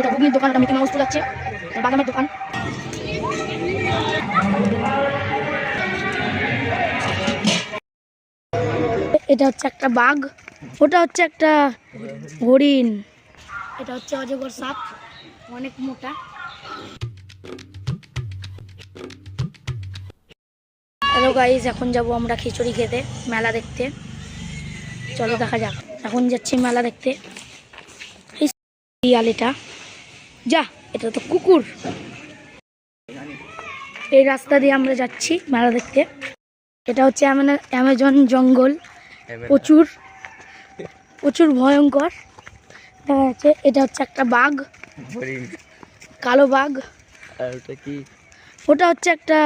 এটা ঘুগনির দোকান, এটা মিকি মাউস ফুল আছে, বাদামের দোকান। এটা হচ্ছে একটা বাঘ, ওটা হচ্ছে একটা হরিণ, এটা হচ্ছে অজগর সাপ, অনেক মোটা। হ্যালো গাইস, এখন যাব আমরা খিচুড়ি খেতে, মেলা দেখতে। চলো দেখা যাক, এখন যাচ্ছি মেলা দেখতে। এটা যা, এটা তো কুকুর। এই রাস্তা দিয়ে আমরা যাচ্ছি মেলা দেখতে। এটা হচ্ছে অ্যামাজন জঙ্গল, প্রচুর প্রচুর ভয়ঙ্কর দেখা যাচ্ছে। এটা হচ্ছে একটা বাঘ, কালো বাঘ। ওটা হচ্ছে একটা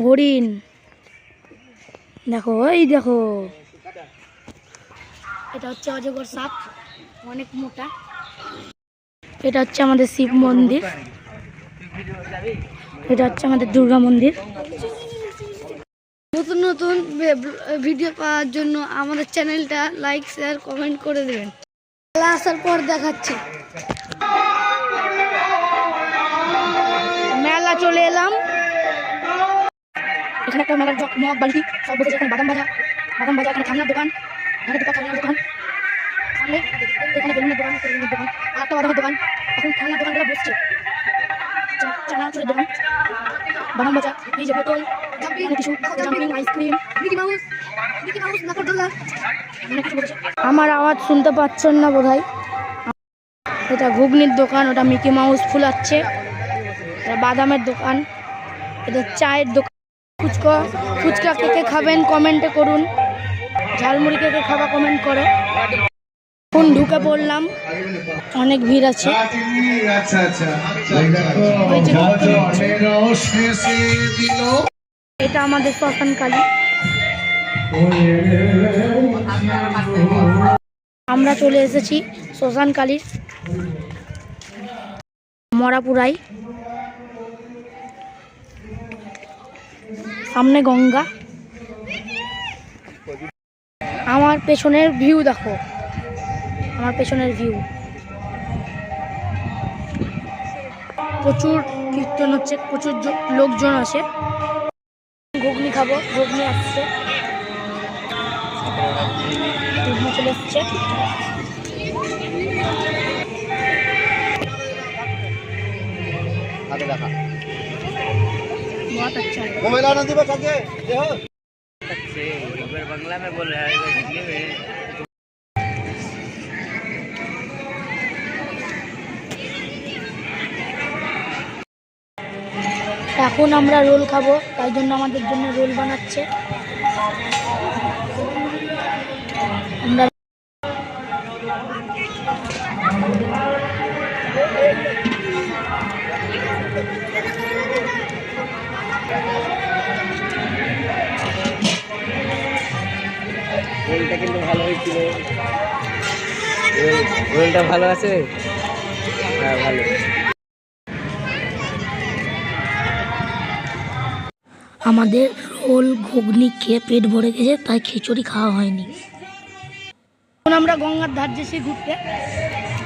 হরিণ, দেখো এই দেখো। এটা হচ্ছে অজগর সাপ, অনেক মোটা। এটা হচ্ছে আমাদের শিব মন্দির, এটা হচ্ছে আমাদের দুর্গা মন্দির। নতুন নতুন ভিডিও পাওয়ার জন্য আমাদের চ্যানেলটা লাইক শেয়ার কমেন্ট করে দেবেন। মেলা আসার পর দেখাচ্ছি। মেলা চলে এলাম, এখানে একটা মেলার মগ বালতি সব বসেছে। এখানে বাদাম ভাজা, এখানে ঠান্ডার দোকান, এখানে দুটো ঠান্ডার দোকান, এখানে বেলুনের দোকান, আর একটা বাদামের দোকান। এখন ঠান্ডার দোকানগুলো বসছে, চানাচুরের দোকান, বাদাম ভাজা, এই যে বোতল, কিছু জাম্পিং আইসক্রিম, মিকি মাউস নাকরদোল্লা, অনেক কিছু বসেছে। আমার আওয়াজ শুনতে পাচ্ছেন না বোধহয়। এটা ঘুগনির দোকান, ওটা মিকি মাউস ফুলাচ্ছে। এটা বাদামের দোকান, এটা চায়ের দোকান। ফুচকা কে কে খাবেন কমেন্টে করুন, ঝালমুড়ি কে কে খাবা কমেন্ট করো। এখন ঢুকে পড়লাম, অনেক ভিড় আছে। এটা আমাদের শ্মশানকালী। আমরা চলে এসেছি শ্মশানকালীর মরাপুরাই, সামনে গঙ্গা। আমার পেছনের ভিউ দেখো, আমার পেছনের ভিউ। প্রচুর কীর্তন হচ্ছে, প্রচুর লোকজন আছে। ঘুগনি খাবো, ঘুগনি আসছে, ঘুগনি চলে এসছে। बहुत अच्छा है। मोबाइल आना दी बचा के देखो अच्छे अगर बांग्ला में बोल रहा है हिंदी में। এখন আমরা রোল খাবো, তাই জন্য আমাদের জন্য রোল বানাচ্ছে। আমরা রোলটা কিন্তু ভালো হয়েছিল, রোলটা ভালো আছে, হ্যাঁ ভালো। আমাদের রোল ঘুগনি খেয়ে পেট ভরে গেছে, তাই খিচুড়ি খাওয়া হয়নি। এখন আমরা গঙ্গার ধার যেছি ঘুরতে,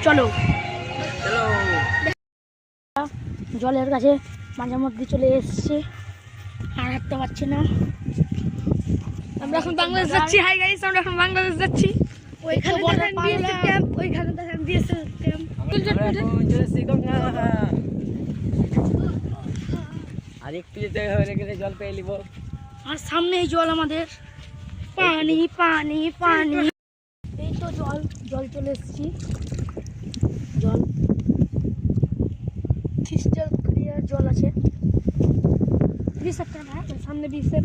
চলো। জলের কাছে মাঝে মধ্যে চলে এসেছি, আর হাঁটতে পারছি না। আমরা এখন বাংলাদেশ যাচ্ছি। হাই গাইস, আমরা এখন বাংলাদেশ যাচ্ছি। ওইখানে দেখেন বিএসএফ ক্যাম্প, ওইখানে দেখেন বিএসএফ ক্যাম্প। আর একটু যেতে হয়ে গেলে জল পেয়ে নিব। আর সামনে এই জল, আমাদের পানি পানি পানি। এই তো জল, জল চলে এসেছি। জল ক্রিস্টাল ক্লিয়ার জল আছে। বিএসএফ ক্যাম্প, হ্যাঁ সামনে বিএসএফ।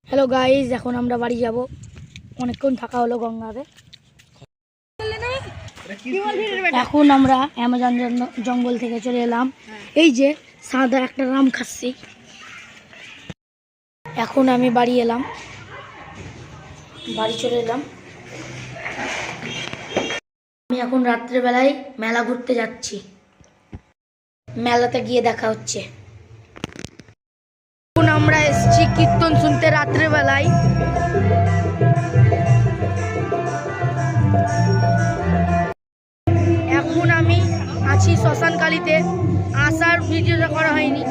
হ্যালো গাইজ, এখন আমরা বাড়ি যাব। অনেকক্ষণ থাকা হলো গঙ্গাতে। এখন আমরা অ্যামাজন জঙ্গল থেকে চলে এলাম। এই যে সাদা একটা রাম খাচ্ছি। এখন আমি বাড়ি এলাম, বাড়ি চলে এলাম। আমি এখন রাত্রেবেলায় মেলা ঘুরতে যাচ্ছি, মেলাতে গিয়ে দেখা হচ্ছে। এখন আমরা এসেছি কীর্তন শুনতে রাত্রেবেলায়। এখন আমি আছি শ্মশানকালীতে, আসার ভিডিওটা করা হয়নি।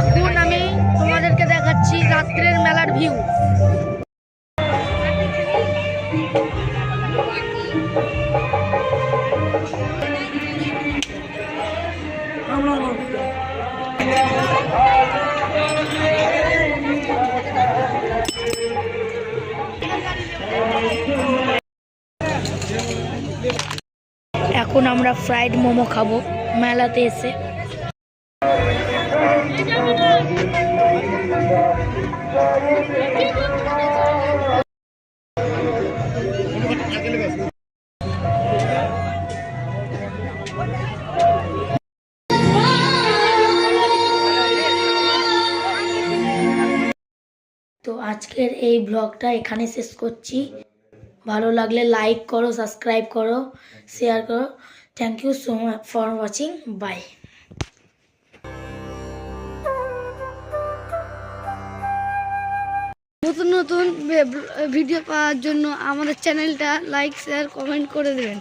এখন আমি তোমাদেরকে দেখাচ্ছি রাত্রের মেলার ভিউ। এখন আমরা ফ্রাইড মোমো খাবো মেলাতে এসে। তো আজকের এই ব্লগটা এখানে শেষ করছি। ভালো লাগলে লাইক করো, সাবস্ক্রাইব করো, শেয়ার করো। Thank you so much for watching. Bye. নতুন নতুন ভিডিও পাওয়ার জন্য আমাদের চ্যানেলটা লাইক, শেয়ার, কমেন্ট করে দেবেন।